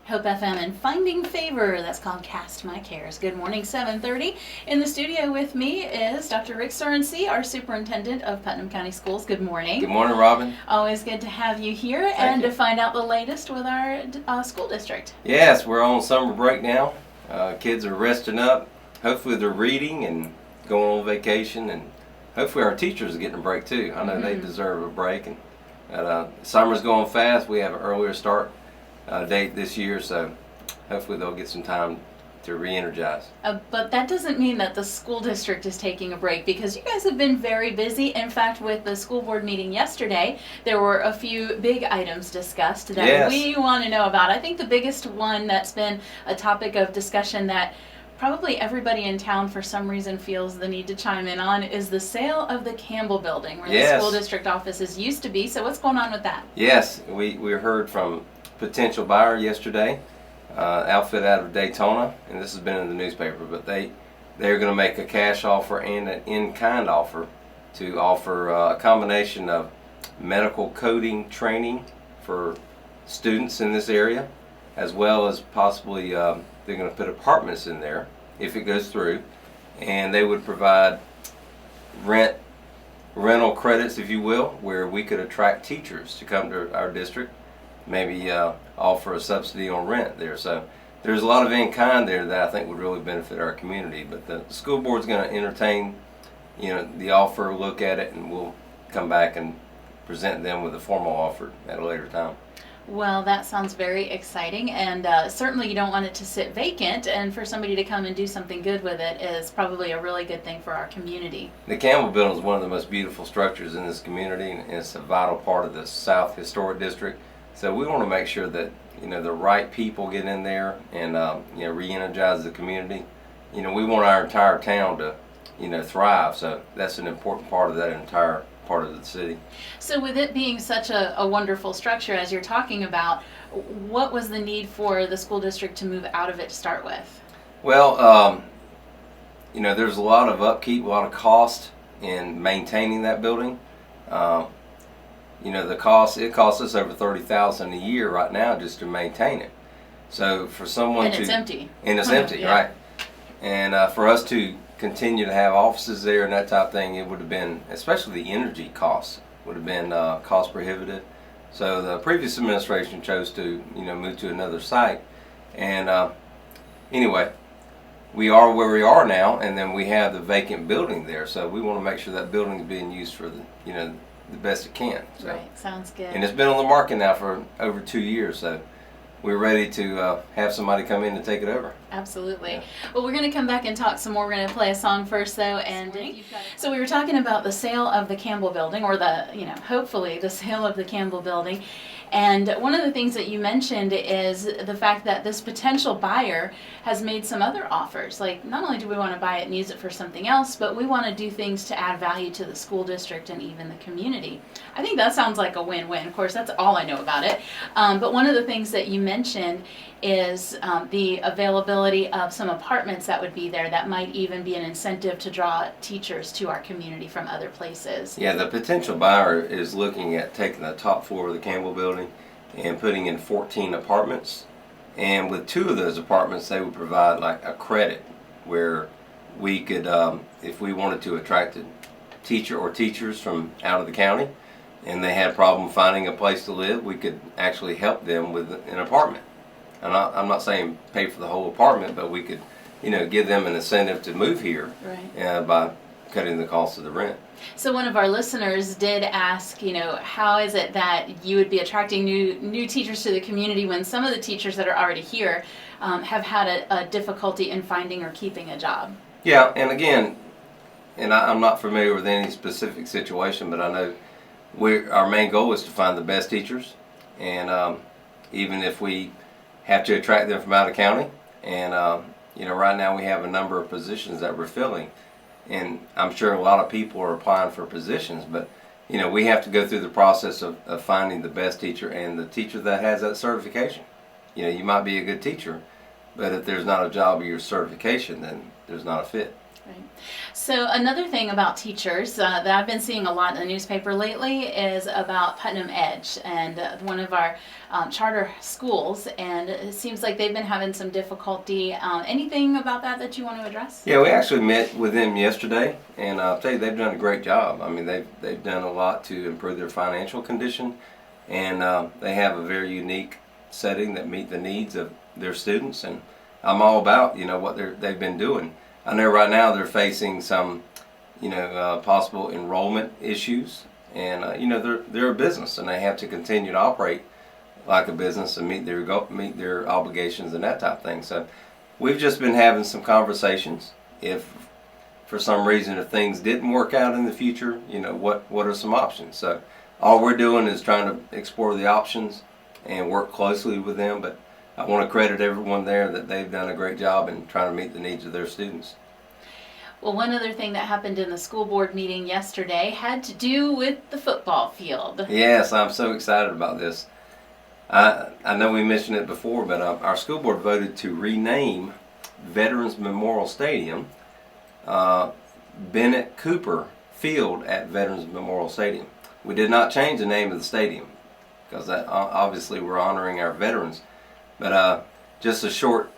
Hope FM and Finding Favor. That's called Cast My Cares. Good morning, 7:30. In the studio with me is Dr. Rick Surrency, our Superintendent of Putnam County Schools. Good morning. Good morning, Robin. Always good to have you here to find out the latest with our school district. Yes, we're on summer break now. Kids are resting up. Hopefully they're reading and going on vacation, and hopefully our teachers are getting a break too. I know they deserve a break. And summer's going fast. We have an earlier start date this year, so hopefully they'll get some time to re-energize. But that doesn't mean that the school district is taking a break, because you guys have been very busy. In fact, with the school board meeting yesterday, there were a few big items discussed that we want to know about. I think the biggest one that's been a topic of discussion that probably everybody in town for some reason feels the need to chime in on is the sale of the Campbell building, where the school district offices used to be. So what's going on with that? Yes, we heard from potential buyer yesterday, outfit out of Daytona, and this has been in the newspaper, but they're going to make a cash offer and an in-kind offer to offer a combination of medical coding training for students in this area, as well as possibly they're going to put apartments in there if it goes through, and they would provide rental credits, if you will, where we could attract teachers to come to our district, maybe offer a subsidy on rent there. So there's a lot of in-kind there that I think would really benefit our community. But the school board's going to entertain, the offer, look at it, and we'll come back and present them with a formal offer at a later time. Well, that sounds very exciting, and certainly you don't want it to sit vacant, and for somebody to come and do something good with it is probably a really good thing for our community. The Campbell building is one of the most beautiful structures in this community, and it's a vital part of the South Historic District. So we want to make sure that the right people get in there and re-energize the community. We want our entire town to thrive. So that's an important part of that entire part of the city. So with it being such a wonderful structure as you're talking about, what was the need for the school district to move out of it to start with? Well, there's a lot of upkeep, a lot of cost in maintaining that building. The cost, it costs us over $30,000 a year right now just to maintain it. So for someone it's empty. And it's empty, right? And for us to continue to have offices there and that type of thing, it would have been, especially the energy costs, would have been cost prohibitive. So the previous administration chose to, move to another site. And anyway, we are where we are now, and then we have the vacant building there. So we want to make sure that building is being used for the best it can. So. Right, sounds good. And it's been on the market now for over 2 years, so we're ready to have somebody come in and take it over. Absolutely. Yeah. Well, we're going to come back and talk some more. We're going to play a song first, though. And so we were talking about the sale of the Campbell building, or hopefully the sale of the Campbell building. And one of the things that you mentioned is the fact that this potential buyer has made some other offers. Like, not only do we want to buy it and use it for something else, but we want to do things to add value to the school district and even the community. I think that sounds like a win-win. Of course, that's all I know about it. But one of the things that you mentioned is the availability of some apartments that would be there that might even be an incentive to draw teachers to our community from other places. Yeah, the potential buyer is looking at taking the top floor of the Campbell building and putting in 14 apartments. And with 2 of those apartments, they would provide like a credit where we could, if we wanted to attract a teacher or teachers from out of the county and they had a problem finding a place to live, we could actually help them with an apartment. I'm not saying pay for the whole apartment, but we could, give them an incentive to move here by cutting the cost of the rent. So one of our listeners did ask, how is it that you would be attracting new teachers to the community when some of the teachers that are already here have had a difficulty in finding or keeping a job? Yeah, and again, I'm not familiar with any specific situation, but I know our main goal is to find the best teachers, and even if we have to attract them from out of county, and right now we have a number of positions that we're filling, and I'm sure a lot of people are applying for positions, but we have to go through the process of finding the best teacher and the teacher that has that certification. You might be a good teacher, but if there's not a job of your certification, then there's not a fit. Right. So another thing about teachers that I've been seeing a lot in the newspaper lately is about Putnam Edge, and one of our charter schools, and it seems like they've been having some difficulty. Anything about that you want to address? Yeah, we actually met with them yesterday, and I'll tell you, they've done a great job. I mean, they've done a lot to improve their financial condition, and they have a very unique setting that meet the needs of their students, and I'm all about, what they've been doing. I know right now they're facing some, possible enrollment issues, and they're a business, and they have to continue to operate like a business and meet their obligations and that type of thing. So we've just been having some conversations. If for some reason if things didn't work out in the future, what are some options? So all we're doing is trying to explore the options and work closely with them. But I want to credit everyone there that they've done a great job in trying to meet the needs of their students. Well, one other thing that happened in the school board meeting yesterday had to do with the football field. Yes, I'm so excited about this. I know we mentioned it before, but our school board voted to rename Veterans Memorial Stadium Bennett Cooper Field at Veterans Memorial Stadium. We did not change the name of the stadium because that obviously we're honoring our veterans. But just a short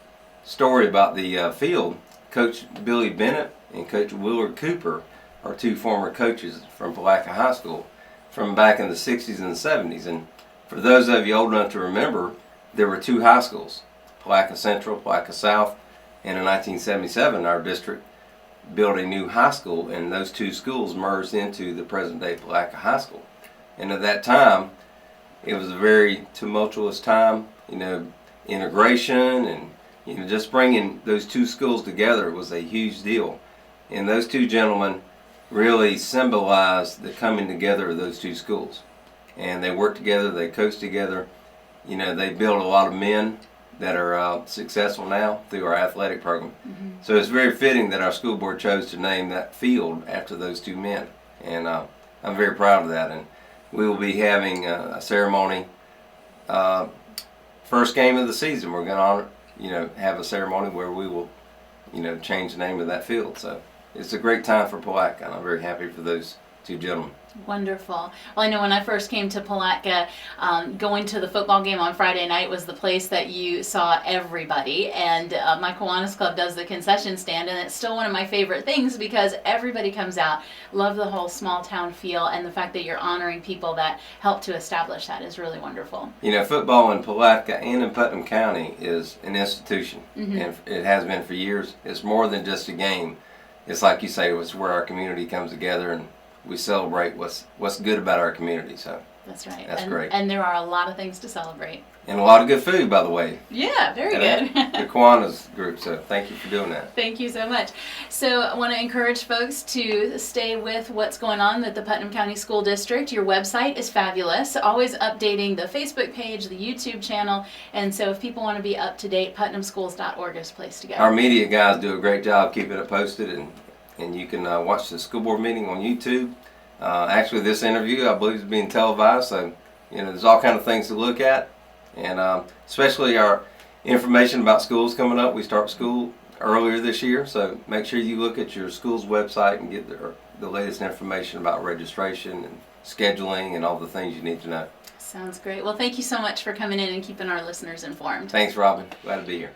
story about the field. Coach Billy Bennett and Coach Willard Cooper are two former coaches from Palatka High School from back in the 60s and the 70s. And for those of you old enough to remember, there were two high schools, Palatka Central, Palatka South, and in 1977 our district built a new high school, and those two schools merged into the present-day Palatka High School. And at that time, it was a very tumultuous time, integration and just bringing those two schools together was a huge deal. And those two gentlemen really symbolized the coming together of those two schools. And they worked together, they coached together. They built a lot of men that are successful now through our athletic program. Mm-hmm. So it's very fitting that our school board chose to name that field after those two men. And I'm very proud of that. And we will be having a ceremony. First game of the season, we're going to have a ceremony where we will, change the name of that field. So it's a great time for Palatka, and I'm very happy for those two gentlemen. Wonderful. Well, I know when I first came to Palatka, going to the football game on Friday night was the place that you saw everybody. And my Kiwanis Club does the concession stand, and it's still one of my favorite things because everybody comes out. Love the whole small town feel, and the fact that you're honoring people that helped to establish that is really wonderful. Football in Palatka and in Putnam County is an institution, mm-hmm. and it has been for years. It's more than just a game. It's like you say, it's where our community comes together and we celebrate what's good about our community. So that's right. That's great. And there are a lot of things to celebrate. And a lot of good food, by the way. Yeah, very good. The Kiwanis group, so thank you for doing that. Thank you so much. So I want to encourage folks to stay with what's going on with the Putnam County School District. Your website is fabulous, always updating the Facebook page, the YouTube channel, and so if people want to be up to date, putnamschools.org is a place to go. Our media guys do a great job keeping it posted, and you can watch the school board meeting on YouTube. Actually, this interview, I believe, is being televised, so there's all kind of things to look at. And especially our information about schools coming up. We start school earlier this year, so make sure you look at your school's website and get the latest information about registration and scheduling and all the things you need to know. Sounds great. Well, thank you so much for coming in and keeping our listeners informed. Thanks, Robin. Glad to be here.